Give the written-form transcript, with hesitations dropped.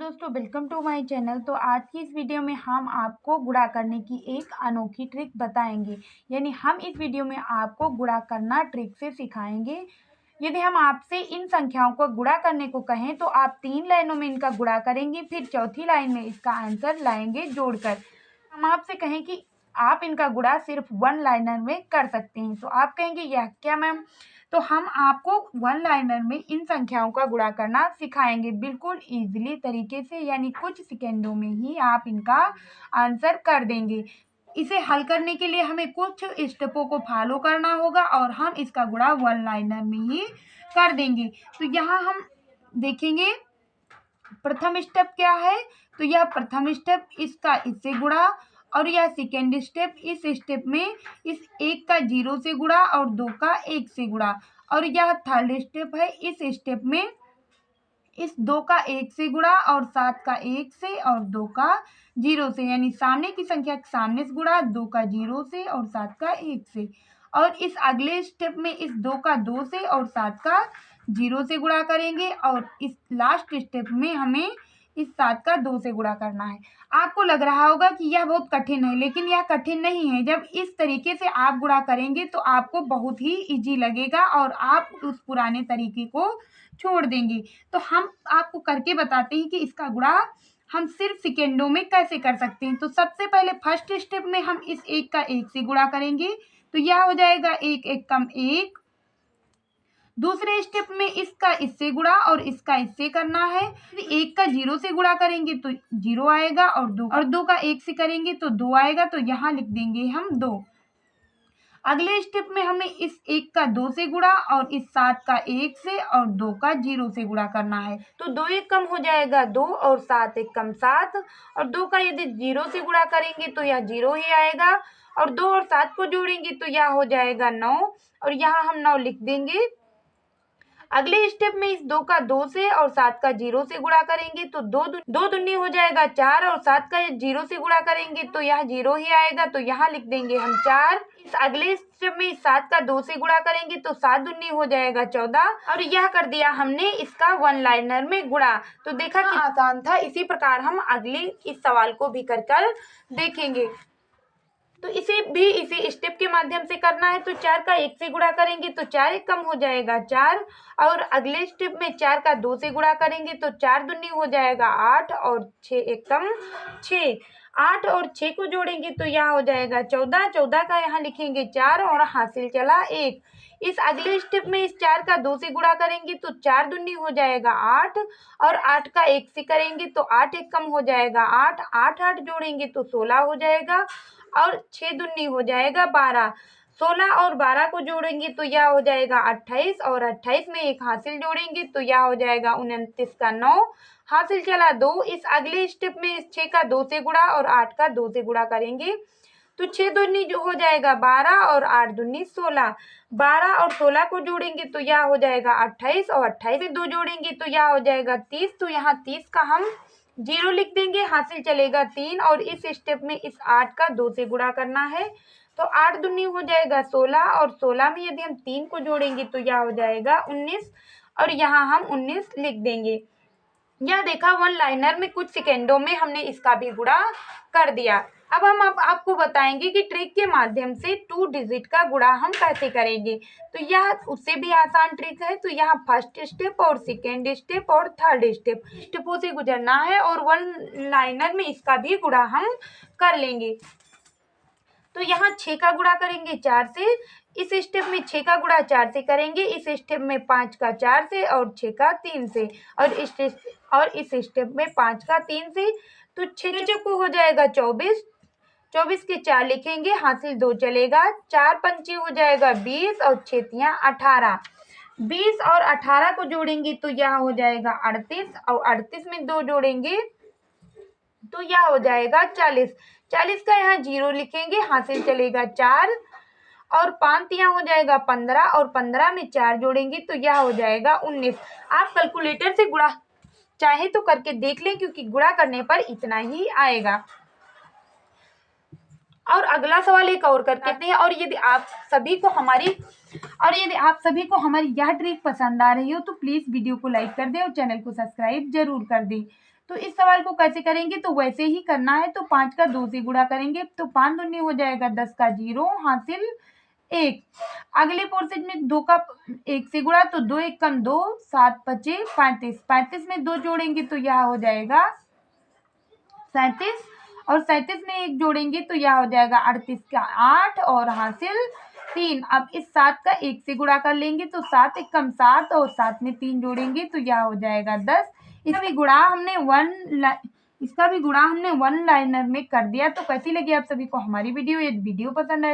दोस्तों, welcome to my channel. तो आज की इस वीडियो में हम आपको गुणा करने की एक अनोखी ट्रिक बताएंगे। यानी हम इस वीडियो में आपको गुणा करना ट्रिक से सिखाएंगे। यदि हम आपसे इन संख्याओं को गुणा करने को कहें तो आप 3 लाइनों में इनका गुणा करेंगे, फिर चौथी लाइन में इसका आंसर लाएंगे जोड़कर। हम आपसे कहें कि आप इनका गुणा सिर्फ 1 लाइनर में कर सकते हैं तो आप कहेंगे यह क्या मैम? तो हम आपको 1 लाइनर में इन संख्याओं का गुणा करना सिखाएंगे बिल्कुल ईजिली तरीके से, यानी कुछ सेकेंडों में ही आप इनका आंसर कर देंगे। इसे हल करने के लिए हमें कुछ स्टेपों को फॉलो करना होगा और हम इसका गुणा 1 लाइनर में ही कर देंगे। तो यहाँ हम देखेंगे प्रथम स्टेप क्या है। तो यह प्रथम स्टेप इसका इससे गुणा, और यह सेकेंड स्टेप इस स्टेप में इस 1 का 0 से गुणा और 2 का 1 से गुणा, और यह थर्ड स्टेप है इस स्टेप में इस 2 का 1 से गुणा और 7 का 1 से और 2 का 0 से, यानी सामने की संख्या के सामने से गुणा, 2 का 0 से और 7 का 1 से। और इस अगले स्टेप में इस 2 का 2 से और 7 का 0 से गुणा करेंगे, और इस लास्ट स्टेप में हमें इस 7 का 2 से गुणा करना है। आपको लग रहा होगा कि यह बहुत कठिन है, लेकिन यह कठिन नहीं है। जब इस तरीके से आप गुणा करेंगे तो आपको बहुत ही इजी लगेगा और आप उस पुराने तरीके को छोड़ देंगे। तो हम आपको करके बताते हैं कि इसका गुणा हम सिर्फ सेकेंडों में कैसे कर सकते हैं। तो सबसे पहले फर्स्ट स्टेप में हम इस 1 का 1 से गुणा करेंगे तो यह हो जाएगा 1 1 कम 1। दूसरे स्टेप में इसका इससे गुणा और इसका इससे करना है। 1 का 0 से गुणा करेंगे तो 0 आएगा, और 2 का 1 से करेंगे तो 2 आएगा, तो यहाँ लिख देंगे हम 2। अगले स्टेप में हमें इस 1 का 2 से गुणा और इस 7 का 1 से और 2 का 0 से गुणा करना है। तो 2 1 कम हो जाएगा 2 और 7 1 कम 7, और 2 का यदि 0 से गुणा करेंगे तो यह 0 ही आएगा, और 2 और 7 को जोड़ेंगे तो यह हो जाएगा 9, और यहाँ हम 9 लिख देंगे। अगले स्टेप में इस 2 का 2 से और 7 का 0 से गुणा करेंगे तो 2 दूनी हो जाएगा 4, और 7 का 0 से गुणा करेंगे तो यह 0 ही आएगा, तो यहाँ लिख देंगे हम 4। इस अगले स्टेप में इस 7 का 2 से गुणा करेंगे तो 7 दूनी हो जाएगा 14, और यह कर दिया हमने इसका 1 लाइनर में गुणा। तो देखा कि आसान था। इसी प्रकार हम अगले इस सवाल को भी कर देखेंगे। तो इसे भी इसी स्टेप के माध्यम से करना है। तो 4 का 1 से गुणा करेंगे तो 4 1 कम हो जाएगा 4, और अगले स्टेप में 4 का 2 से गुणा करेंगे तो 4 दूनी हो जाएगा 8, और 6 1 कम 6। 8 और 6 को जोड़ेंगे तो यह हो जाएगा 14। 14 का यहाँ लिखेंगे 4 और हासिल चला 1। इस अगले स्टेप में इस 4 का 2 से गुणा करेंगे तो 4 दूनी हो जाएगा 8, और 8 का 1 से करेंगे तो 8 1 कम हो जाएगा 8। 8 8 जोड़ेंगे तो 16 हो जाएगा, और 6 दूनी हो जाएगा 12। 16 और 12 को जोड़ेंगे तो यह हो जाएगा 28, और 28 में एक हासिल जोड़ेंगे तो यह हो जाएगा 29 का 9, हासिल चला 2। इस अगले स्टेप में इस 6 का 2 से गुणा और 8 का 2 से गुणा करेंगे तो 6 दूनी जो हो जाएगा 12, और 8 दूनी 16। 12 और 16 को जोड़ेंगे तो यह हो जाएगा 28, और 28 में 2 जोड़ेंगे तो यह हो जाएगा 30। तो यहाँ 30 का हम 0 लिख देंगे, हासिल चलेगा 3, और इस स्टेप में इस 8 का 2 से गुणा करना है तो 8 दूनी हो जाएगा 16, और 16 में यदि हम 3 को जोड़ेंगे तो यह हो जाएगा 19, और यहाँ हम 19 लिख देंगे। यह देखा 1 लाइनर में कुछ सेकेंडों में हमने इसका भी गुणा कर दिया। अब हम आपको बताएंगे कि ट्रिक के माध्यम से 2 डिजिट का गुणा हम कैसे करेंगे। तो यह उससे भी आसान ट्रिक है। तो यहाँ फर्स्ट स्टेप और सेकेंड स्टेप और थर्ड स्टेपों से गुजरना है, और 1 लाइनर में इसका भी गुणा हम कर लेंगे। तो यहाँ 6 का गुणा करेंगे 4 से, इस स्टेप में 6 का गुणा 4 से करेंगे, इस स्टेप में 5 का 4 से और 6 का 3 से, और इस स्टेप में 5 का 3 से। तो 6 को हो जाएगा 24। 24 के 4 लिखेंगे, हासिल 2 चलेगा, 4 पंचे हो जाएगा 20, और 6 तियां 18। 20 और 18 को जोड़ेंगे तो यह हो जाएगा 38, और 38 में 2 जोड़ेंगे तो यह हो जाएगा 40। 40 का यहाँ 0 लिखेंगे, हासिल चलेगा 4, और 5 तियां हो जाएगा 15, और 15 में 4 जोड़ेंगे तो यह हो जाएगा 19। आप कैलकुलेटर से गुणा चाहे तो करके देख लें, क्योंकि गुणा करने पर इतना ही आएगा। और अगला सवाल एक और करते हैं। और यदि आप सभी को हमारी यह ट्रिक पसंद आ रही हो तो प्लीज़ वीडियो को लाइक कर दें और चैनल को सब्सक्राइब जरूर कर दें। तो इस सवाल को कैसे करेंगे, तो वैसे ही करना है। तो 5 का 2 से गुणा करेंगे तो 5 दूनी हो जाएगा 10 का 0 हासिल 1। अगले पोर्शन में 2 का 1 से गुणा तो 2 1 कम 2 7 पचे 35। 35 में 2 जोड़ेंगे तो यह हो जाएगा 37 और 37 में 1 जोड़ेंगे तो यह हो जाएगा 38 का 8 और हासिल 3। अब इस 7 का 1 से गुणा कर लेंगे तो 7 1 कम 7 और 7 में 3 जोड़ेंगे तो यह हो जाएगा 10। इसका भी गुणा हमने वन लाइनर में कर दिया। तो कैसी लगी आप सभी को हमारी वीडियो? यदि वीडियो पसंद आए